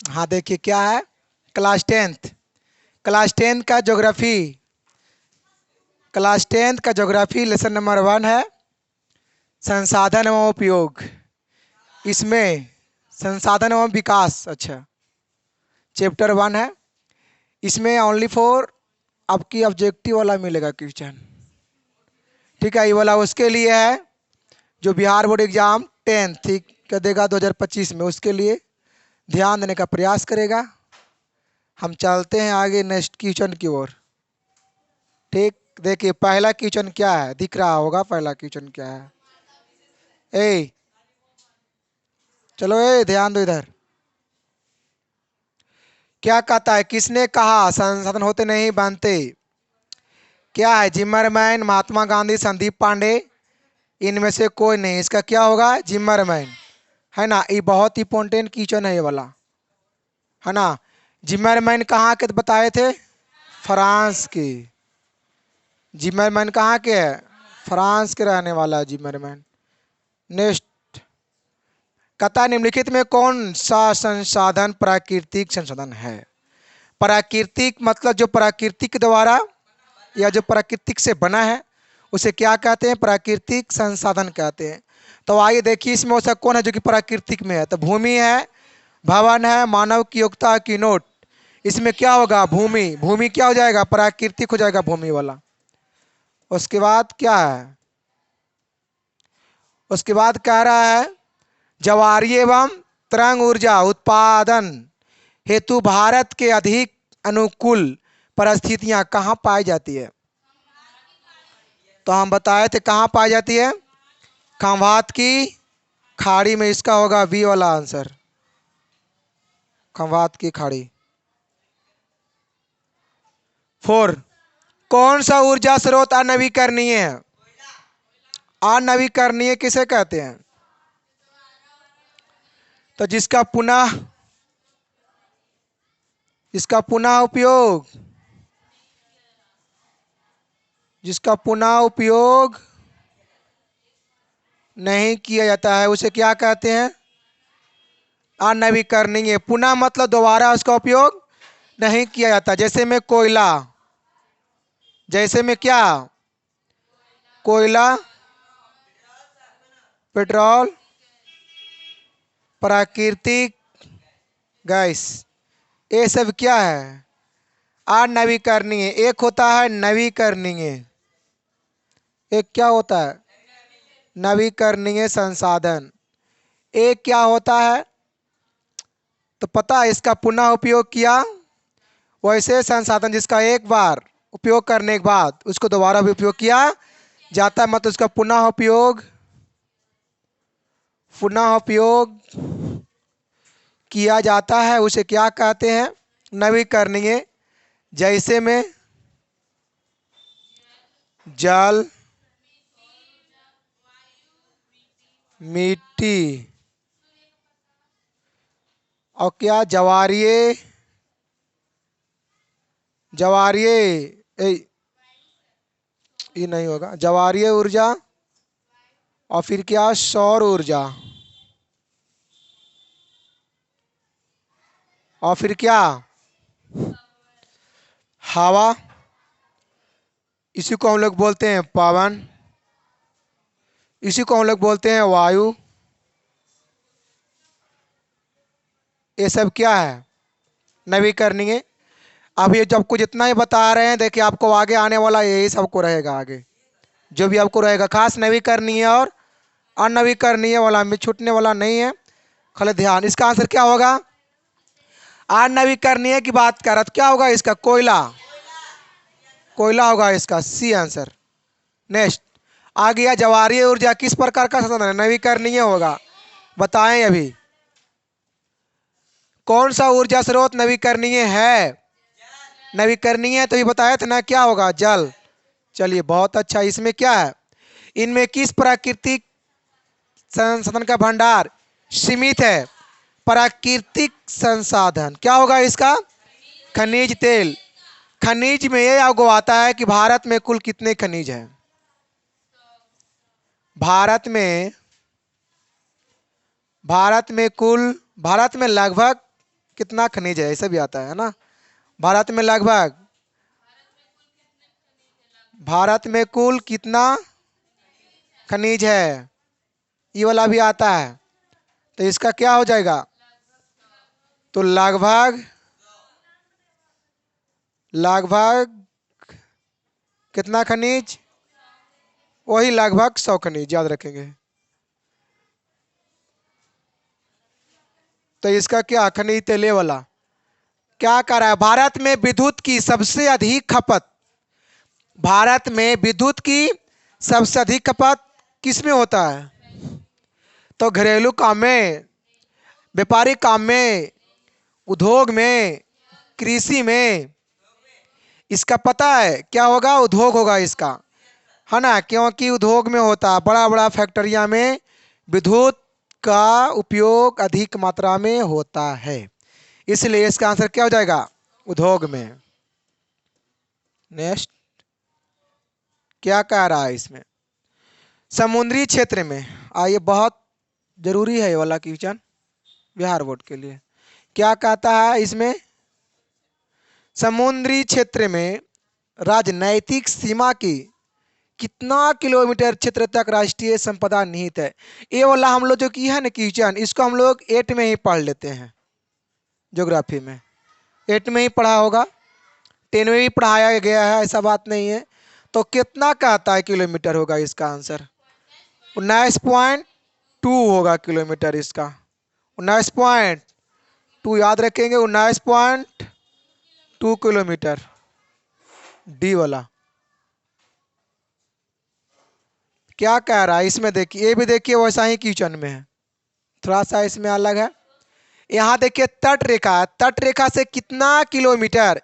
हाँ देखिए क्या है, क्लास टेंथ, क्लास टेंथ का ज्योग्राफी, क्लास टेंथ का ज्योग्राफी लेसन नंबर 1 है संसाधन एवं उपयोग। इसमें संसाधन एवं विकास, अच्छा, चैप्टर 1 है। इसमें ओनली फॉर आपकी ऑब्जेक्टिव वाला मिलेगा क्वेश्चन, ठीक है। ये वाला उसके लिए है जो बिहार बोर्ड एग्जाम टेंथ का देगा 2025 में, उसके लिए ध्यान देने का प्रयास करेगा। हम चलते हैं आगे नेक्स्ट क्वेश्चन की ओर। ठीक, देखिए पहला क्वेश्चन क्या है, दिख रहा होगा पहला क्वेश्चन क्या है। ए चलो ए ध्यान दो इधर। क्या कहता है, किसने कहा संसाधन होते नहीं बनते? क्या है, जिम्मरमैन, महात्मा गांधी, संदीप पांडे, इनमें से कोई नहीं। इसका क्या होगा, जिम्मरमैन, है ना। ये बहुत इंपॉर्टेंट क्वेश्चन है ये वाला, है ना। जिम्मरमैन कहाँ के बताए थे, फ्रांस के। जिम्मरमैन कहाँ के है, फ्रांस के रहने वाला है जिम्मरमैन। नेक्स्ट, कथा निम्नलिखित में कौन सा संसाधन प्राकृतिक संसाधन है? प्राकृतिक मतलब जो प्राकृतिक द्वारा या जो प्राकृतिक से बना है उसे क्या कहते हैं, प्राकृतिक संसाधन कहते हैं। तो आइए देखिए इसमें ऐसा कौन है जो कि प्राकृतिक में है। तो भूमि है, भवन है, मानव की योग्यता की नोट। इसमें क्या होगा, भूमि, भूमि क्या हो जाएगा, प्राकृतिक हो जाएगा भूमि वाला। उसके बाद क्या है, उसके बाद कह रहा है ज्वारीय एवं तरंग ऊर्जा उत्पादन हेतु भारत के अधिक अनुकूल परिस्थितियां कहाँ पाई जाती है? तो हम बताए थे कहाँ पाई जाती है, खंभात की खाड़ी में। इसका होगा बी वाला आंसर, खंभात की खाड़ी। 4, कौन सा ऊर्जा स्रोत अनवीकरणीय है? अनवीकरणीय किसे कहते हैं? तो जिसका पुनः उपयोग, जिसका पुनः उपयोग नहीं किया जाता है उसे क्या कहते हैं, अनवीकरणीय। पुनः मतलब दोबारा उसका उपयोग नहीं किया जाता। जैसे में कोयला, जैसे में क्या, कोयला, पेट्रोल, प्राकृतिक गैस, ये सब क्या है, अनवीकरणीय। एक होता है नवीकरणीय, एक क्या होता है, नवीकरणीय संसाधन। एक क्या होता है, तो पता है इसका पुनः उपयोग किया, वैसे संसाधन जिसका एक बार उपयोग करने के बाद उसको दोबारा भी उपयोग किया जाता है, मतलब उसका पुनः उपयोग किया जाता है, उसे क्या कहते हैं, नवीकरणीय। जैसे में जल, मिट्टी, और क्या, ज्वारीय, ज्वारीय, ये नहीं होगा, ज्वारीय ऊर्जा, और फिर क्या, सौर ऊर्जा, और फिर क्या, हवा, इसी को हम लोग बोलते हैं पवन, इसी को हम लोग बोलते हैं वायु। ये सब क्या है, नवीकरणीय। अब ये जब कुछ इतना ही बता रहे हैं, देखिए आपको आगे आने वाला यही सबको रहेगा, आगे जो भी आपको रहेगा खास नवीकरणीय और अनवीकरणीय वाला में छूटने वाला नहीं है, खाली ध्यान। इसका आंसर क्या होगा, अनवीकरणीय की बात कर रहा तो क्या होगा इसका, कोयला, कोयला होगा इसका, सी आंसर। नेक्स्ट आ गया, ज्वारीय ऊर्जा किस प्रकार का साधन है, नवीकरणीय होगा, बताएं अभी। कौन सा ऊर्जा स्रोत नवीकरणीय है, नवीकरणीय है तो ये बताया था ना, क्या होगा, जल। चलिए बहुत अच्छा। इसमें क्या है, इनमें किस प्राकृतिक संसाधन का भंडार सीमित है, प्राकृतिक संसाधन क्या होगा इसका, खनिज तेल। खनिज में ये आपको आता है कि भारत में कुल कितने खनिज हैं, भारत में कुल, भारत में लगभग कितना खनिज है, ऐसा भी आता है ना। भारत में लगभग, भारत में कुल कितना खनिज है, ये वाला भी आता है। तो इसका क्या हो जाएगा, तो लगभग लगभग कितना खनिज, वही लगभग 100 खनिज, याद रखेंगे। तो इसका क्या, खनिज तेले वाला क्या कर रहा है, भारत में विद्युत की सबसे अधिक खपत, भारत में विद्युत की सबसे अधिक खपत किस में होता है, तो घरेलू काम में, व्यापारिक काम में, उद्योग में, कृषि में। इसका पता है क्या होगा, उद्योग होगा इसका, है ना, क्योंकि उद्योग में होता है, बड़ा बड़ा फैक्ट्रिया में विद्युत का उपयोग अधिक मात्रा में होता है, इसलिए इसका आंसर क्या हो जाएगा, उद्योग में। नेक्स्ट क्या कह रहा है इसमें, समुद्री क्षेत्र में, आइए बहुत जरूरी है ये वाला क्वेश्चन बिहार बोर्ड के लिए। क्या कहता है इसमें, समुद्री क्षेत्र में राजनैतिक सीमा की कितना किलोमीटर क्षेत्र तक राष्ट्रीय संपदा निहित है। ये वाला हम लोग जो की है ना क्वेश्चन, इसको हम लोग 8 में ही पढ़ लेते हैं, ज्योग्राफी में 8 में ही पढ़ा होगा, 10 में भी पढ़ाया गया है, ऐसा बात नहीं है। तो कितना कहता है किलोमीटर होगा इसका आंसर, 19.2 होगा किलोमीटर इसका, 19.2 याद रखेंगे, 19.2 किलोमीटर, डी वाला। क्या कह रहा है इसमें, देखिए ये भी देखिए वैसा ही क्वेश्चन में है, थोड़ा सा इसमें अलग है। यहाँ देखिए तट रेखा, तट रेखा से कितना किलोमीटर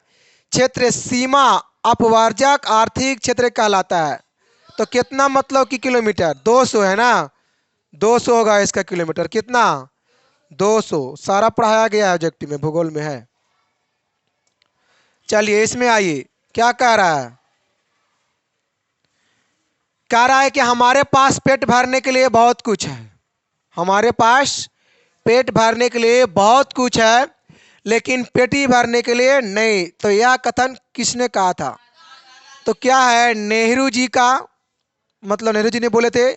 क्षेत्र सीमा अपवर्जक आर्थिक क्षेत्र कहलाता है। तो कितना मतलब कि किलोमीटर, 200 है ना, 200 होगा इसका किलोमीटर, कितना 200, सारा पढ़ाया गया है ऑब्जेक्टिव में, भूगोल में है। चलिए इसमें आइए, क्या कह रहा है, कह रहा है कि हमारे पास पेट भरने के लिए बहुत कुछ है, हमारे पास पेट भरने के लिए बहुत कुछ है, लेकिन पेटी भरने के लिए नहीं। तो यह कथन किसने कहा था, तो क्या है, नेहरू जी का, मतलब नेहरू जी ने बोले थे,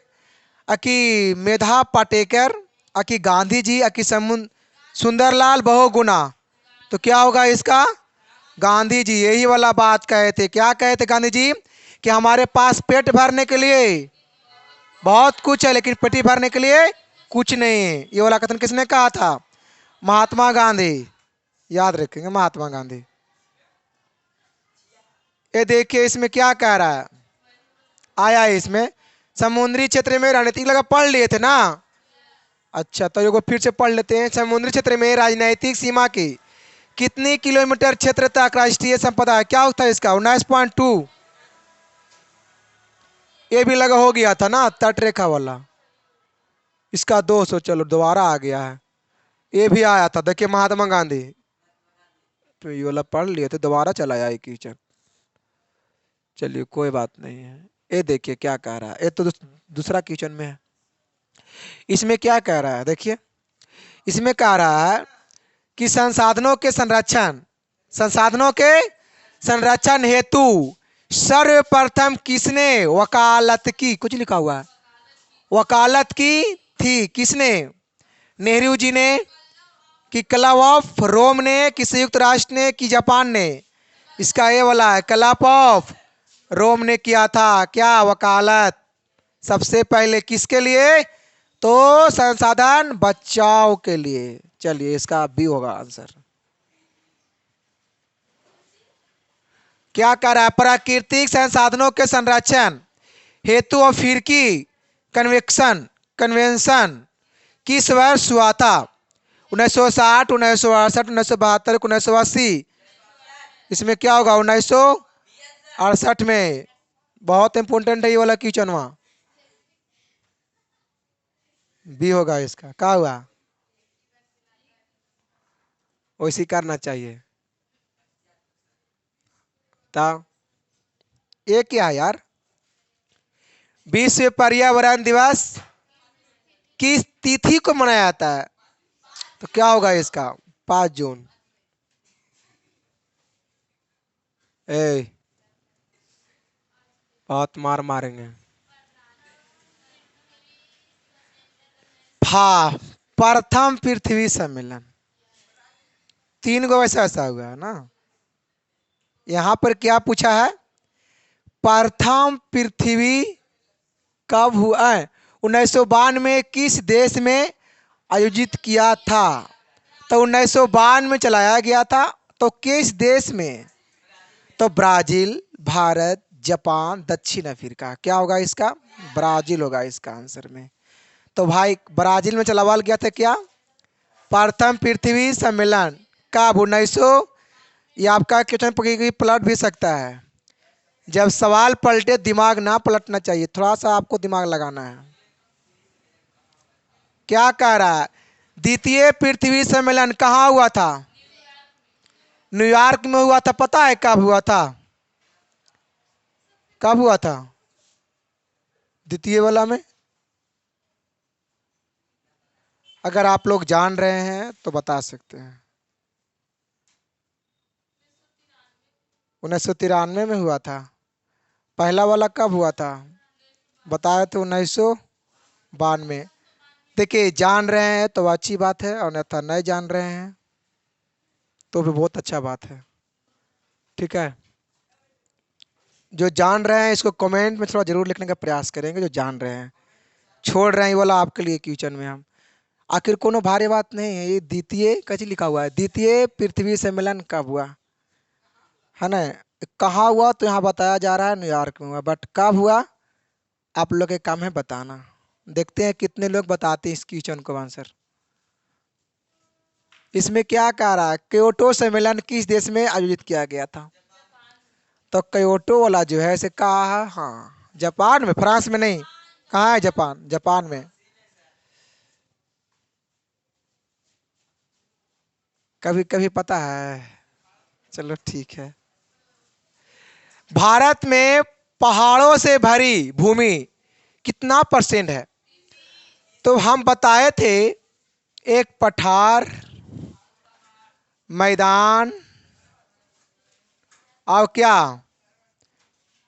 अकी मेधा पाटेकर, अकी गांधी जी, अकी सुंदरलाल बहुगुणा। तो क्या होगा इसका, गांधी जी, यही वाला बात कहे थे। क्या कहे थे गांधी जी, कि हमारे पास पेट भरने के लिए बहुत कुछ है, लेकिन पेटी भरने के लिए कुछ नहीं है। ये वाला कथन किसने कहा था, महात्मा गांधी, याद रखेंगे महात्मा गांधी। ये देखिए इसमें क्या कह रहा है, आया है इसमें, समुद्री क्षेत्र में रणनीतिक, लगा पढ़ लिए थे ना, अच्छा तो ये फिर से पढ़ लेते हैं। समुद्री क्षेत्र में राजनैतिक सीमा की कितनी किलोमीटर क्षेत्र तक राष्ट्रीय संपदा है, क्या होता है इसका, 19.2। ये भी लगा हो गया था ना तट रेखा वाला, इसका 200, चलो दोबारा आ गया है, ये भी आया था, देखिए महात्मा गांधी, तो ये वाला पढ़ लिए थे, दोबारा चला आया क्वेश्चन, चलिए कोई बात नहीं है। ये देखिए क्या कह रहा है, ये तो दूसरा क्वेश्चन में है। इसमें क्या कह रहा है, देखिए इसमें कह रहा है कि संसाधनों के संरक्षण, संसाधनों के संरक्षण हेतु सर्वप्रथम किसने वकालत की, कुछ लिखा हुआ है, वकालत की थी, किसने, नेहरू जी ने, कि क्लब ऑफ रोम ने, कि संयुक्त राष्ट्र ने, कि जापान ने। इसका ये वाला है, क्लब ऑफ रोम ने किया था क्या, वकालत, सबसे पहले किसके लिए, तो संसाधन बचाव के लिए। चलिए इसका बी होगा आंसर। क्या कर रहा है, प्राकृतिक संसाधनों के संरक्षण हेतु अफ्रीकी कन्वेंशन किस वर्ष हुआ था, 1960, 1968, 1972, 1980। इसमें क्या होगा, 1968 में, बहुत इंपोर्टेंट है ये वाला क्वेश्चन, वहां बी होगा इसका। क्या हुआ, वैसे करना चाहिए था। ये क्या यार, विश्व पर्यावरण दिवस किस तिथि को मनाया जाता है, तो क्या होगा इसका, 5 जून। ए बहुत मार मारेंगे। हाँ, प्रथम पृथ्वी सम्मेलन। 3 गो वैसा ऐसा हुआ है ना। यहां पर क्या पूछा है, प्रथम पृथ्वी कब हुआ है, 1952 में किस देश में आयोजित किया था। तो 1952 में चलाया गया था, तो किस देश में, तो ब्राजील, भारत, जापान, दक्षिण अफ्रीका। क्या होगा इसका, ब्राजील होगा इसका आंसर में। तो भाई ब्राजील में चलाया गया था क्या, प्रथम पृथ्वी सम्मेलन कब, 1900। ये आपका क्वेश्चन पलट भी सकता है। जब सवाल पलटे दिमाग ना पलटना चाहिए, थोड़ा सा आपको दिमाग लगाना है। क्या कह रहा है, द्वितीय पृथ्वी सम्मेलन कहाँ हुआ था, न्यूयॉर्क में हुआ था। पता है कब हुआ था, कब हुआ था द्वितीय वाला में। अगर आप लोग जान रहे हैं तो बता सकते हैं। 1993 में हुआ था। पहला वाला कब हुआ था, बताया तो 1992। देखिए जान रहे हैं तो अच्छी बात है, और अन्यथा नहीं जान रहे हैं तो भी बहुत अच्छा बात है। ठीक है, जो जान रहे हैं इसको कमेंट में थोड़ा जरूर लिखने का प्रयास करेंगे, जो जान रहे हैं। छोड़ रहे हैं ये वाला आपके लिए क्वेश्चन में हम। आखिर कोनो भारी बात नहीं है। ये द्वितीय कैसे लिखा हुआ है, द्वितीय पृथ्वी सम्मेलन कब हुआ है ना। कहाँ हुआ तो यहाँ बताया जा रहा है न्यूयॉर्क में हुआ, बट कब हुआ आप लोग के काम है बताना। देखते हैं कितने लोग बताते हैं इस क्वेश्चन को आंसर। इसमें क्या कह रहा है, क्योटो सम्मेलन किस देश में आयोजित किया गया था। तो क्योटो वाला जो है इसे कहा है, हाँ जापान में, फ्रांस में नहीं। कहाँ है जापान, जापान में। कभी कभी पता है, चलो ठीक है। भारत में पहाड़ों से भरी भूमि कितना % है। तो हम बताए थे एक पठार, मैदान और क्या,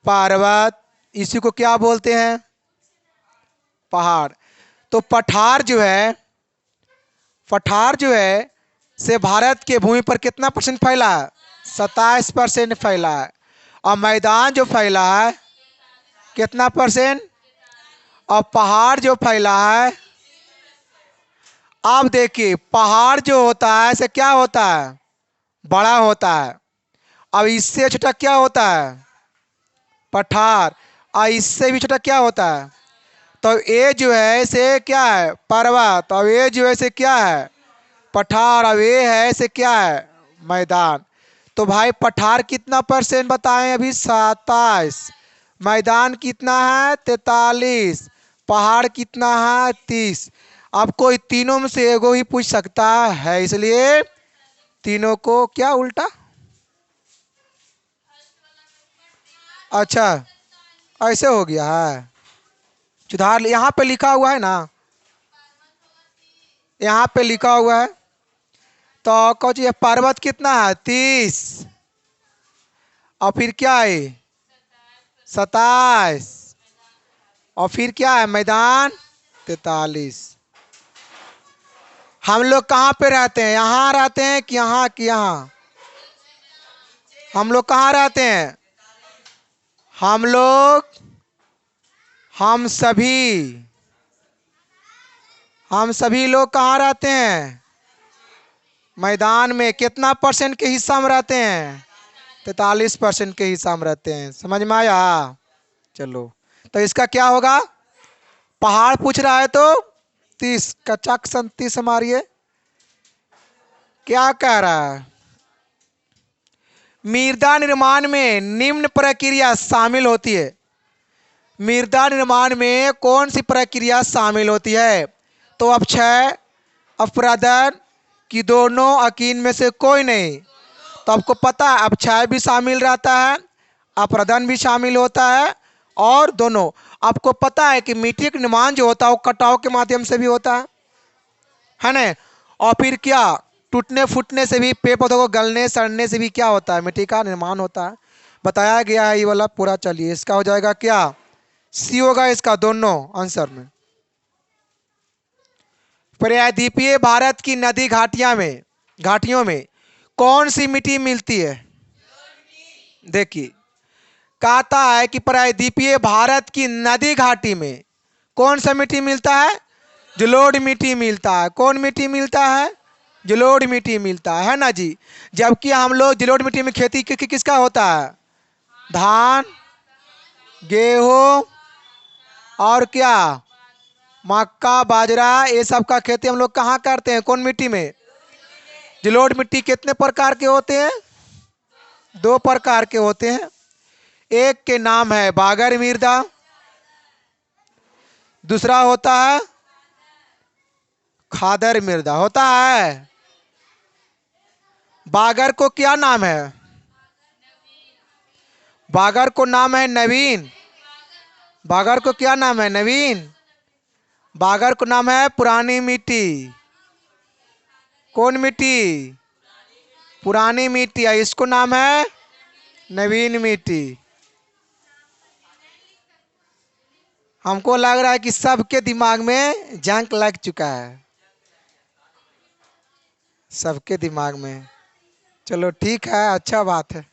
पर्वत, इसी को क्या बोलते हैं, पहाड़। तो पठार जो है से भारत के भूमि पर कितना % फैला है, 27% फैला है। और मैदान जो फैला है कितना %, और पहाड़ जो फैला है। अब देखिए पहाड़ जो होता है से क्या होता है, बड़ा होता है। अब इससे छोटा क्या होता है, पठार। और इससे भी छोटा क्या होता है, तो ये जो है से क्या है, पर्वत। और ये जो है से क्या है, पठार। और ये है से क्या है, मैदान। तो भाई पठार कितना % बताएं अभी, 27। मैदान कितना है, 43। पहाड़ कितना है, 30। अब कोई तीनों में से एगो ही पूछ सकता है, इसलिए तीनों को क्या उल्टा, अच्छा ऐसे हो गया है। सुधार, यहाँ पे लिखा हुआ है ना, यहाँ पे लिखा हुआ है। तो कौन चीज, पर्वत कितना है, 30। और फिर क्या है, 27। और फिर क्या है, मैदान 43। हम लोग कहाँ पे रहते हैं, यहाँ रहते हैं कि यहाँ कि यहाँ, हम लोग कहाँ रहते हैं, हम लोग, हम सभी लोग कहाँ रहते हैं, मैदान में। कितना % के हिस्सा में रहते हैं, 43% के हिस्सा में रहते हैं। समझ में आया, चलो। तो इसका क्या होगा, पहाड़ पूछ रहा है तो 30 का चक 37 मारिए। क्या कह रहा है, मृदा निर्माण में निम्न प्रक्रिया शामिल होती है। मृदा निर्माण में कौन सी प्रक्रिया शामिल होती है, तो अपक्षय, अपरदन की दोनों, अकीन में से कोई नहीं। तो आपको पता है अपक्षय भी शामिल रहता है, अपरदन भी शामिल होता है, और दोनों। आपको पता है कि मिट्टी का निर्माण जो होता है वो कटाव के माध्यम से भी होता है ना। और फिर क्या, टूटने फूटने से भी, पेड़ पौधों को गलने सड़ने से भी क्या होता है, मिट्टी का निर्माण होता है। बताया गया है ये वाला पूरा। चलिए इसका हो जाएगा क्या, सी होगा इसका दोनों आंसर में। प्रायद्वीपीय भारत की नदी घाटियों में कौन सी मिट्टी मिलती है। देखिए कहता है कि प्रायद्वीपीय भारत की नदी घाटी में कौन सा मिट्टी मिलता है, जलोढ़ मिट्टी मिलता है। कौन मिट्टी मिलता है, जलोढ़ मिट्टी मिलता है ना जी। जबकि हम लोग जलोढ़ मिट्टी में खेती किसका होता है, धान, गेहूं और क्या, मक्का, बाजरा, ये सब का खेती हम लोग कहाँ करते हैं, कौन मिट्टी में, जलोढ़ मिट्टी। कितने प्रकार के होते हैं, 2 प्रकार के होते हैं। एक के नाम है बागर मृदा, दूसरा होता है खादर मृदा होता है। बागर को क्या नाम है, बागर को नाम है नवीन। बागर को क्या नाम है, नवीन। बागर को नाम है पुरानी मिट्टी। कौन मिट्टी, पुरानी मिट्टी है, इसको नाम है नवीन मिट्टी। हमको लग रहा है कि सबके दिमाग में जंक लग चुका है, सबके दिमाग में। चलो ठीक है, अच्छा बात है,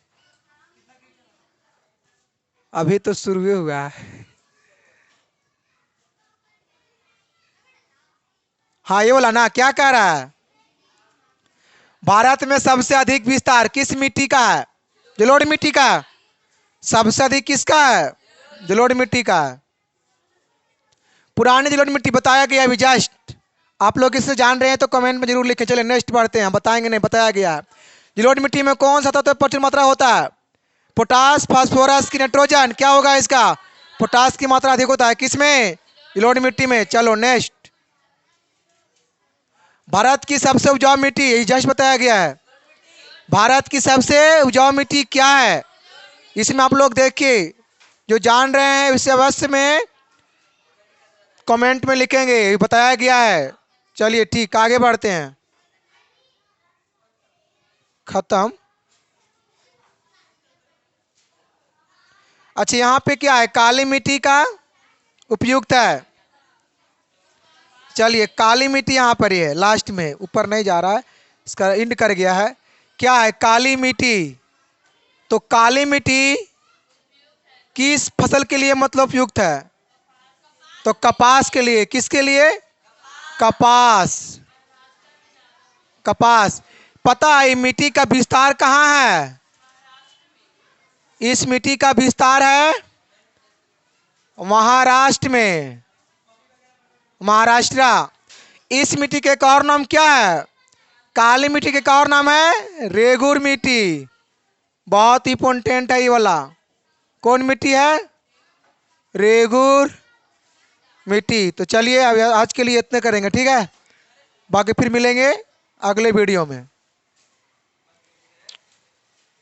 अभी तो शुरू ही हुआ है। हाँ ये बोला ना, क्या कह रहा है, भारत में सबसे अधिक विस्तार किस मिट्टी का है, जलोढ़ मिट्टी का। सबसे अधिक किसका है, जलोढ़ मिट्टी का है। पुरानी जलोढ़ मिट्टी बताया गया अभी जस्ट। आप लोग इससे जान रहे हैं तो कमेंट में जरूर लिखें। चले नेक्स्ट बढ़ते हैं, बताएंगे नहीं, बताया गया है। जलोढ़ मिट्टी में कौन सा तत्व प्रचुर मात्रा होता है, पोटास, फास्फोरस की नाइट्रोजन। क्या होगा इसका, पोटास की मात्रा अधिक होता है किसमें, जलोढ़ मिट्टी में। चलो नेक्स्ट, भारत की सबसे उपजाऊ मिट्टी, ये जस्ट बताया गया है। भारत की सबसे उपजाऊ मिट्टी क्या है, इसमें आप लोग देखिए, जो जान रहे हैं इसे अवश्य में कमेंट में लिखेंगे, बताया गया है। चलिए ठीक, आगे बढ़ते हैं। खत्म। अच्छा यहाँ पे क्या है, काली मिट्टी का उपयुक्त है। चलिए काली मिट्टी यहाँ पर ही है लास्ट में, ऊपर नहीं जा रहा है, इसका इंड कर गया है। क्या है, काली मिट्टी। तो काली मिट्टी किस फसल के लिए मतलब उपयुक्त है, तो कपास के लिए। किसके लिए, कपास। कपास। पता है मिट्टी का विस्तार कहाँ है, इस मिट्टी का विस्तार है महाराष्ट्र में, महाराष्ट्र। इस मिट्टी के एक और नाम क्या है, काली मिट्टी के एक और नाम है रेगुर मिट्टी। बहुत इंपॉर्टेंट है ये वाला। कौन मिट्टी है, रेगुर मिट्टी। तो चलिए अब आज के लिए इतने करेंगे, ठीक है, बाकी फिर मिलेंगे अगले वीडियो में।